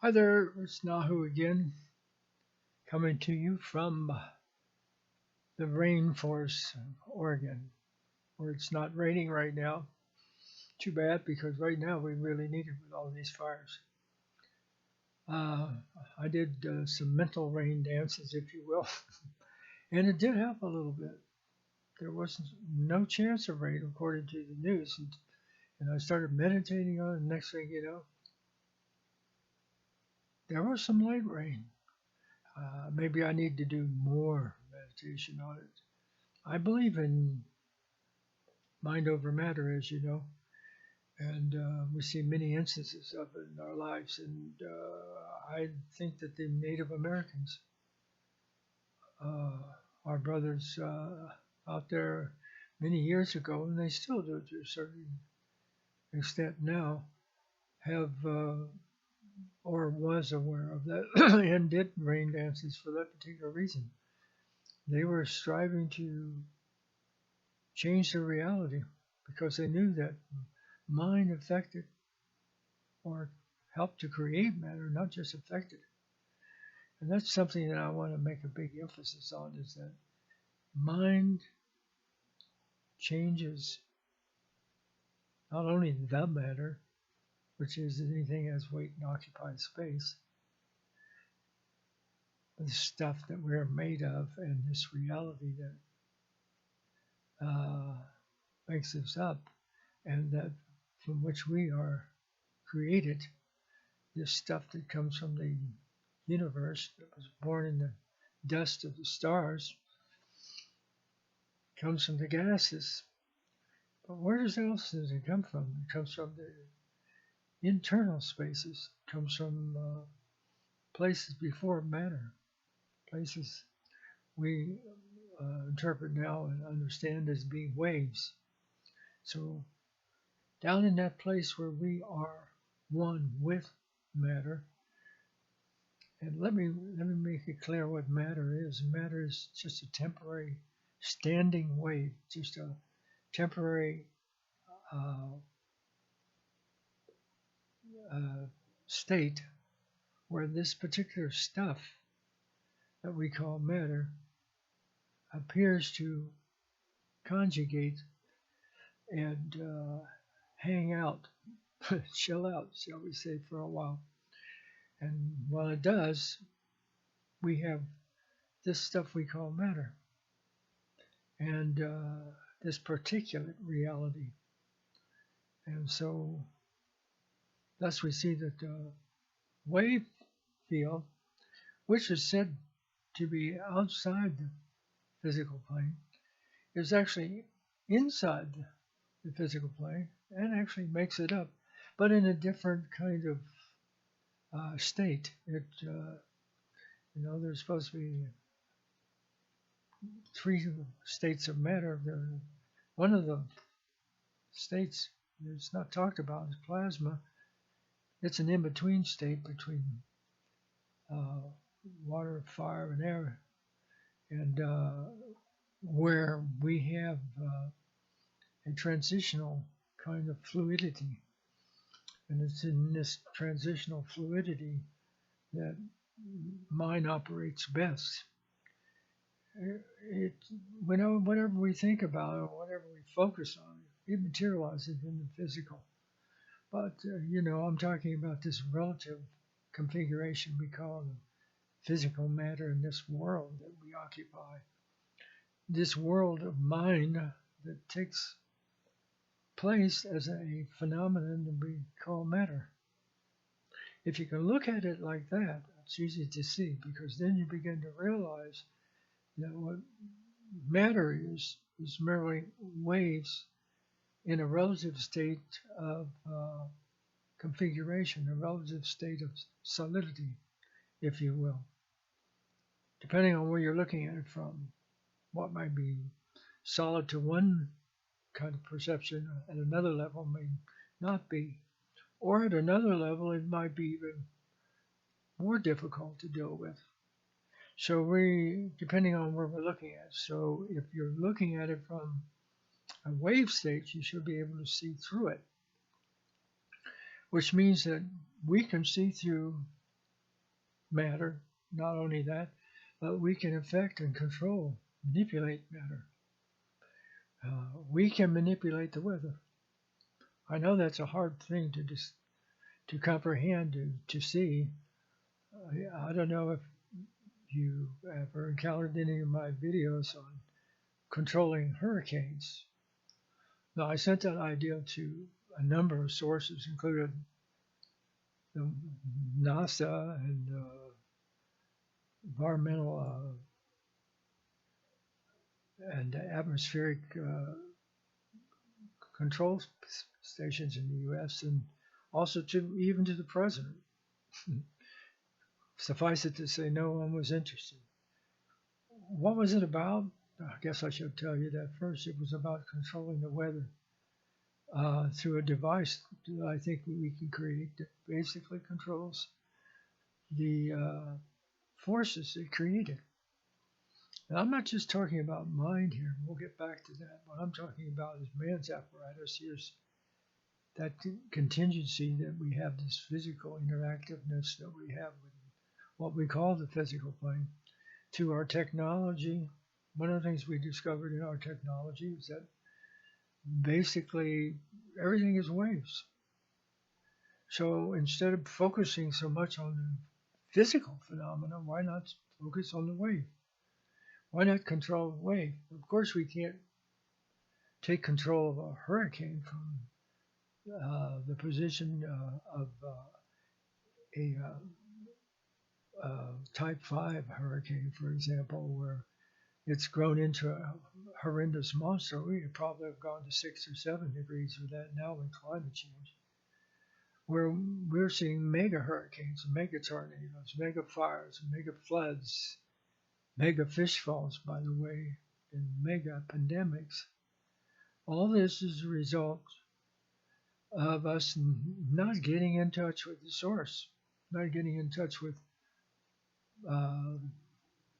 Hi there, it's Nahu again, coming to you from the rainforest of Oregon, where it's not raining right now. Too bad, because right now we really need it with all these fires. Uh, I did some mental rain dances, if you will, and it did help a little bit. There was no chance of rain, according to the news, and I started meditating on it. And next thing you know, there was some light rain. Maybe I need to do more meditation on it. I believe in mind over matter, as you know, and we see many instances of it in our lives. And I think that the Native Americans, uh, our brothers out there many years ago, and they still do to a certain extent now, have or was aware of that and did rain dances for that particular reason. They were striving to change their reality because they knew that mind affected or helped to create matter, not just affect it. And that's something that I want to make a big emphasis on, is that mind changes not only the matter, which is anything as weight and occupied space, the stuff that we're made of and this reality that makes us up and that from which we are created, this stuff that comes from the universe that was born in the dust of the stars, comes from the gases. But where else does it come from? It comes from the internal spaces. It comes from places before matter, places we interpret now and understand as being waves. So down in that place where we are one with matter, and let me make it clear what matter is. Matter is just a temporary standing wave, just a temporary uh, state where this particular stuff that we call matter appears to conjugate and hang out, chill out, shall we say, for a while. And while it does, we have this stuff we call matter and this particulate reality. And so thus we see that the wave field, which is said to be outside the physical plane, is actually inside the physical plane and actually makes it up, but in a different kind of state. There's supposed to be three states of matter. One of the states that's not talked about is plasma. It's an in-between state between water, fire, and air, and where we have a transitional kind of fluidity. And it's in this transitional fluidity that mind operates best. Whatever we think about or whatever we focus on, it materializes in the physical. But, I'm talking about this relative configuration we call the physical matter in this world that we occupy. This world of mind that takes place as a phenomenon that we call matter. If you can look at it like that, it's easy to see, because then you begin to realize that what matter is merely waves in a relative state of configuration, a relative state of solidity, if you will, depending on where you're looking at it from. What might be solid to one kind of perception at another level may not be, or at another level it might be even more difficult to deal with. So depending on where we're looking at. So if you're looking at it from a wave state, you should be able to see through it, which means that we can see through matter. Not only that, but we can affect and control, manipulate matter. We can manipulate the weather. I know that's a hard thing to comprehend and to see. I don't know if you ever encountered any of my videos on controlling hurricanes. Now, I sent that idea to a number of sources, including the NASA and environmental and atmospheric control stations in the U.S. and also even to the president. Suffice it to say, no one was interested. What was it about? I guess I should tell you that first. It was about controlling the weather through a device that I think we can create that basically controls the forces that create it. And I'm not just talking about mind here. We'll get back to that. What I'm talking about is man's apparatus. Here's that contingency that we have, this physical interactiveness that we have with what we call the physical plane, to our technology. One of the things we discovered in our technology is that basically everything is waves. So instead of focusing so much on the physical phenomena, why not focus on the wave? Why not control the wave? Of course, we can't take control of a hurricane from the position of a type 5 hurricane, for example, where it's grown into a horrendous monster. We could probably have gone to 6 or 7 degrees with that now with climate change. Where we're seeing mega hurricanes, mega tornadoes, mega fires, mega floods, mega fish falls, by the way, and mega pandemics. All this is a result of us not getting in touch with the source, not getting in touch with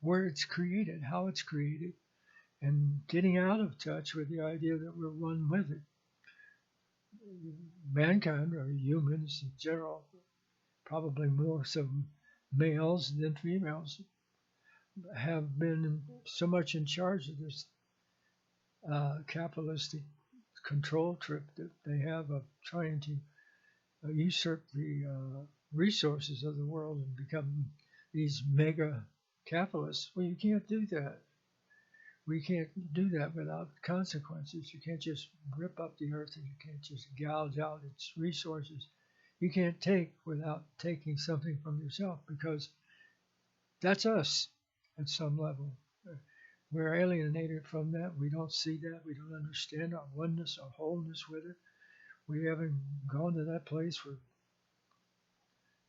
where it's created, how it's created, and getting out of touch with the idea that we're one with it. Mankind, or humans in general, probably more so males than females, have been so much in charge of this capitalistic control trip that they have of trying to usurp the resources of the world and become these mega capitalists. Well, you can't do that. We can't do that without consequences. You can't just rip up the earth, and you can't just gouge out its resources. You can't take without taking something from yourself, because that's us at some level. We're alienated from that. We don't see that. We don't understand our oneness, our wholeness with it. We haven't gone to that place where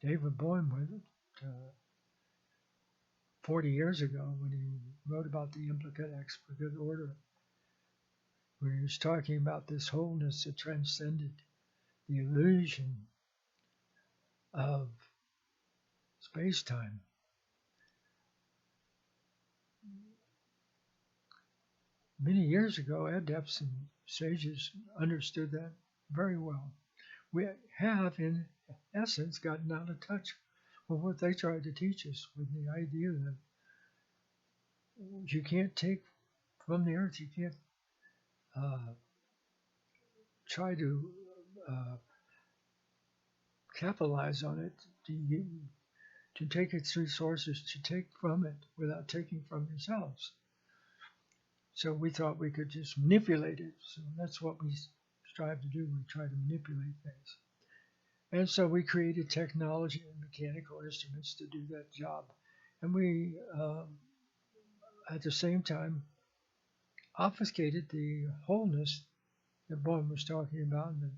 David Bohm with it 40 years ago when he wrote about the implicate explicate order, where he was talking about this wholeness that transcended the illusion of space-time. Many years ago, adepts and sages understood that very well. We have, in essence, gotten out of touch with what they tried to teach us, with the idea that you can't take from the earth, you can't try to capitalize on it, to take its resources, to take from it without taking from yourselves. So we thought we could just manipulate it. So that's what we strive to do. We try to manipulate things. And so we created technology and mechanical instruments to do that job. And we, at the same time, obfuscated the wholeness that Bohm was talking about, and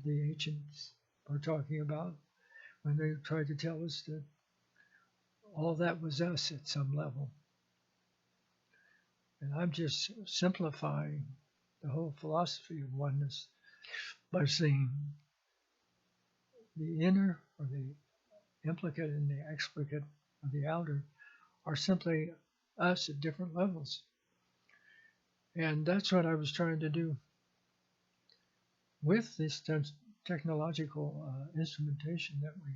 the ancients were talking about, when they tried to tell us that all that was us at some level. And I'm just simplifying the whole philosophy of oneness by saying the inner, or the implicate and the explicate, or the outer, are simply us at different levels. And that's what I was trying to do with this technological instrumentation that we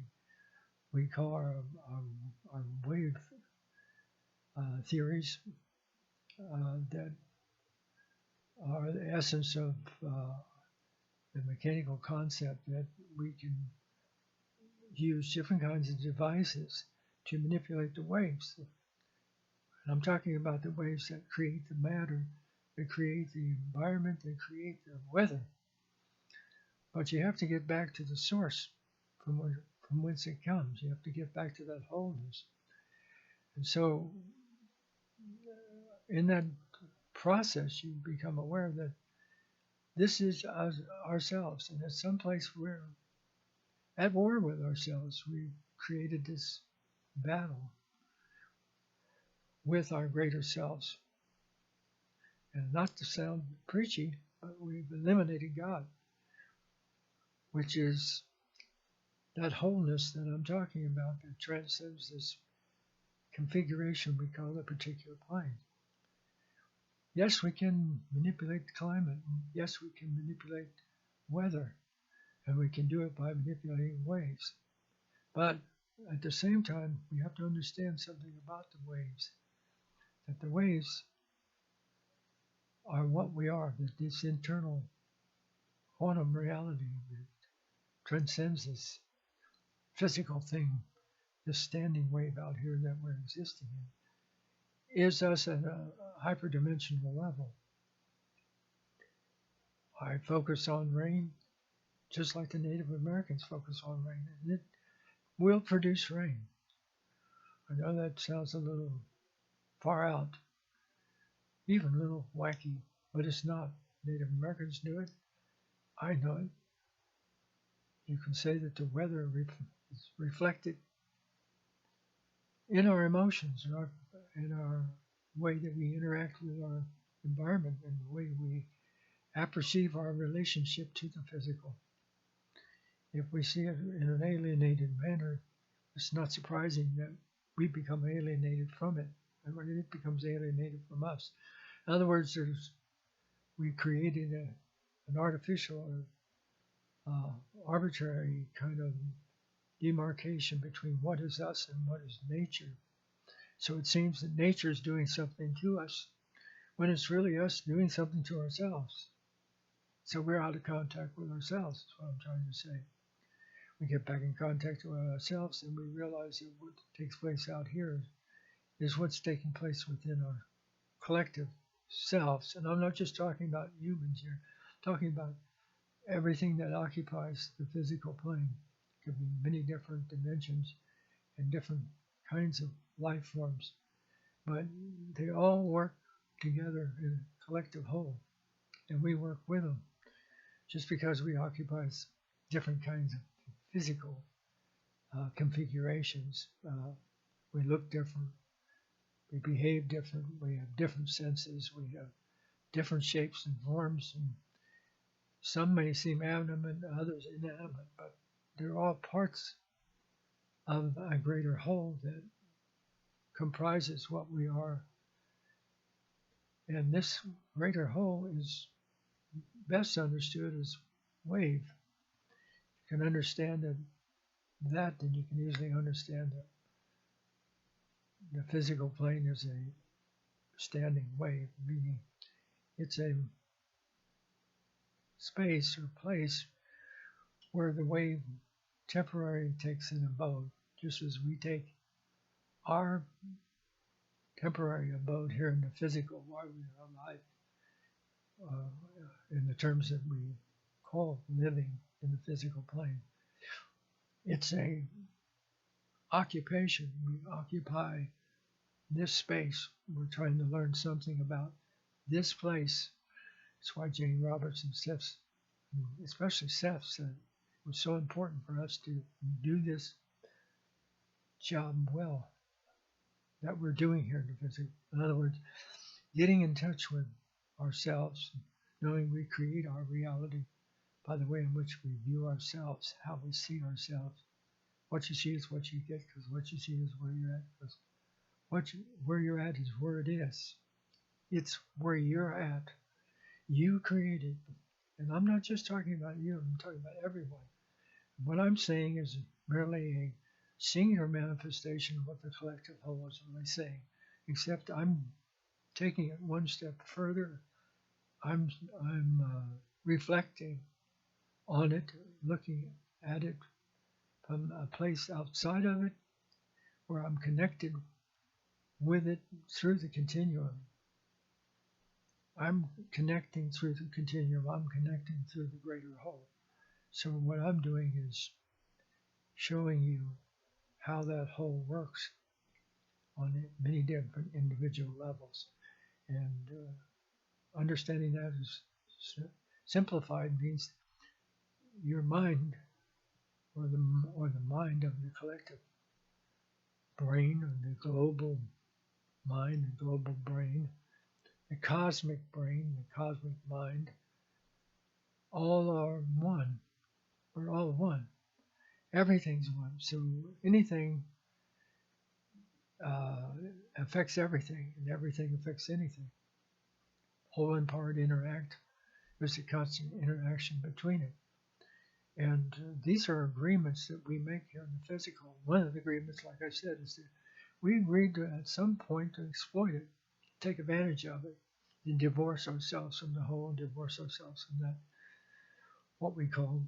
we call our wave theories that are the essence of the mechanical concept that we can use different kinds of devices to manipulate the waves. And I'm talking about the waves that create the matter, that create the environment, that create the weather. But you have to get back to the source from whence it comes. You have to get back to that wholeness. And so in that process, you become aware that this is us, ourselves, and it's someplace we're at war with ourselves. We created this battle with our greater selves. And not to sound preachy, but we've eliminated God, which is that wholeness that I'm talking about that transcends this configuration we call a particular plane. Yes, we can manipulate the climate. Yes, we can manipulate weather, and we can do it by manipulating waves. But at the same time, we have to understand something about the waves, that the waves are what we are, that this internal quantum reality that transcends this physical thing, this standing wave out here that we're existing in, is us at a hyperdimensional level. I focus on rain, just like the Native Americans focus on rain, and it will produce rain. I know that sounds a little far out, even a little wacky, but it's not. Native Americans knew it. I know it. You can say that the weather is reflected in our emotions, in our way that we interact with our environment, and the way we apperceive our relationship to the physical. If we see it in an alienated manner, it's not surprising that we become alienated from it, and when it becomes alienated from us. In other words, we created an artificial or arbitrary kind of demarcation between what is us and what is nature. So it seems that nature is doing something to us when it's really us doing something to ourselves. So we're out of contact with ourselves, is what I'm trying to say. We get back in contact with ourselves and we realize that what takes place out here is what's taking place within our collective selves. And I'm not just talking about humans here, I'm talking about everything that occupies the physical plane. It could be many different dimensions and different kinds of life forms, but they all work together in a collective whole, and we work with them. Just because we occupy different kinds of physical configurations, we look different, we behave different, we have different senses, we have different shapes and forms, and some may seem animate, others inanimate, but they're all parts of a greater whole that comprises what we are. And this greater whole is best understood as wave. You can understand that, then you can easily understand that the physical plane is a standing wave, meaning it's a space or place where the wave temporarily takes an abode, just as we take our temporary abode here in the physical while we are alive, in the terms that we call living in the physical plane. It's a occupation. We occupy this space. We're trying to learn something about this place. That's why Jane Robertson, especially Seth, said it was so important for us to do this job well that we're doing here in the physical. In other words, getting in touch with ourselves, knowing we create our reality by the way in which we view ourselves, how we see ourselves. What you see is what you get, because what you see is where you're at, because where you're at is where it is. It's where you're at. You created, and I'm not just talking about you, I'm talking about everyone. What I'm saying is merely singular manifestation of what the collective whole is really saying, except I'm taking it one step further. I'm reflecting on it, looking at it from a place outside of it, where I'm connected with it through the continuum. I'm connecting through the continuum. I'm connecting through the greater whole. So what I'm doing is showing you how that whole works on many different individual levels. And understanding that is simplified means your mind, or the mind of the collective brain, or the global mind, the global brain, the cosmic brain, the cosmic mind, all are one. We're all one. Everything's one. So anything affects everything, and everything affects anything. Whole and part interact. There's a constant interaction between it. And these are agreements that we make here in the physical. One of the agreements, like I said, is that we agreed to, at some point, to exploit it, take advantage of it, and divorce ourselves from the whole, and divorce ourselves from that, what we call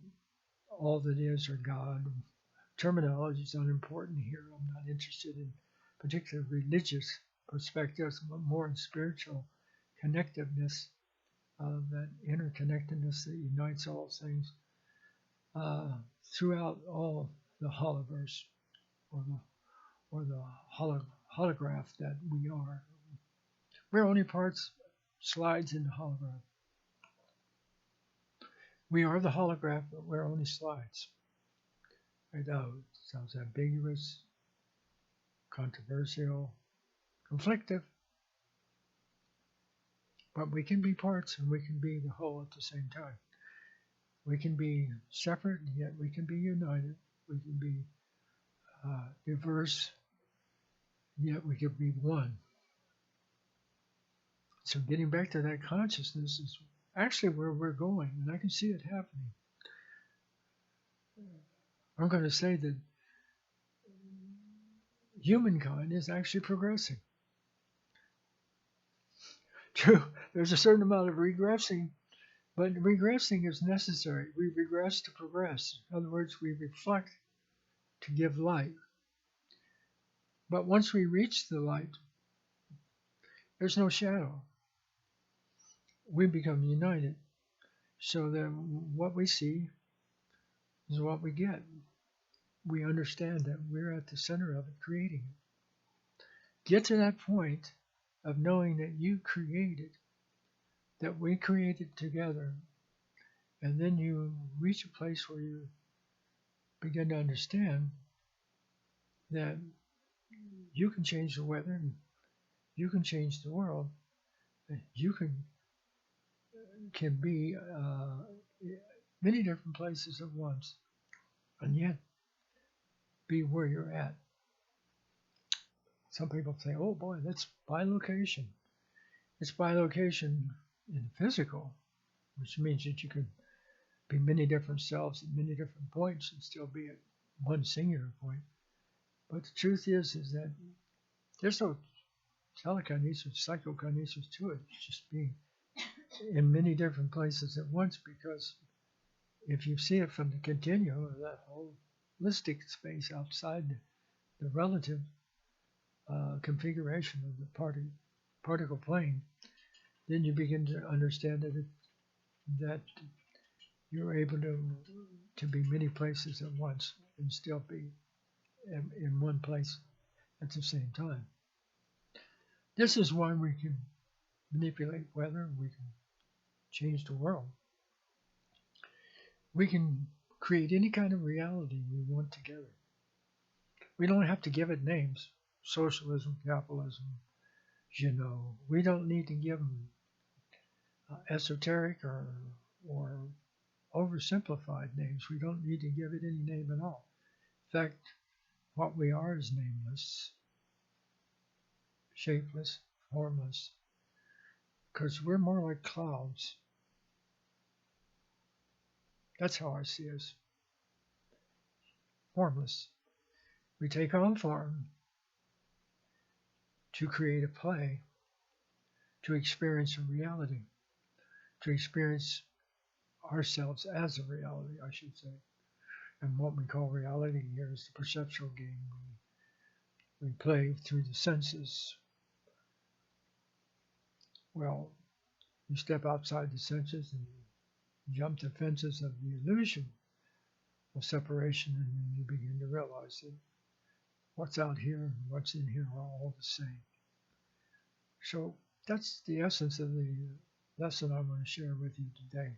all that is, or God. Terminology is unimportant here. I'm not interested in particular religious perspectives, but more in spiritual connectiveness, that interconnectedness that unites all things throughout all the holoverse, or the holograph that we are. We're only parts, slides in the holograph. We are the holograph, but we're only slides. I know it sounds ambiguous, controversial, conflictive, but we can be parts and we can be the whole at the same time. We can be separate, and yet we can be united. We can be diverse, and yet we can be one. So getting back to that consciousness is actually where we're going, and I can see it happening. I'm going to say that humankind is actually progressing. True, there's a certain amount of regressing, but regressing is necessary. We regress to progress. In other words, we reflect to give light. But once we reach the light, there's no shadow. We become united, so that what we see is what we get. We understand that we're at the center of it, creating it. Get to that point of knowing that you created, that we created together, and then you reach a place where you begin to understand that you can change the weather, and you can change the world, you can be many different places at once, and yet be where you're at. Some people say, oh boy, that's bilocation. It's bilocation in physical, which means that you can be many different selves at many different points and still be at one singular point. But the truth is that there's no telekinesis, psychokinesis to it. It's just being in many different places at once, because if you see it from the continuum of that holistic space outside the relative configuration of the particle plane, then you begin to understand that you're able to be many places at once and still be in one place at the same time. This is why we can manipulate weather, we can change the world. We can create any kind of reality we want together. We don't have to give it names. Socialism, capitalism, we don't need to give them esoteric or oversimplified names. We don't need to give it any name at all. In fact, what we are is nameless, shapeless, formless, because we're more like clouds. That's how I see us. Formless. We take on form to create a play, to experience a reality, to experience ourselves as a reality, I should say. And what we call reality here is the perceptual game we play through the senses. Well, you step outside the senses and you jump the fences of the illusion of separation, and then you begin to realize that what's out here and what's in here are all the same. So that's the essence of the lesson I want to share with you today.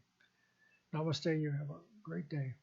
Namaste, you have a great day.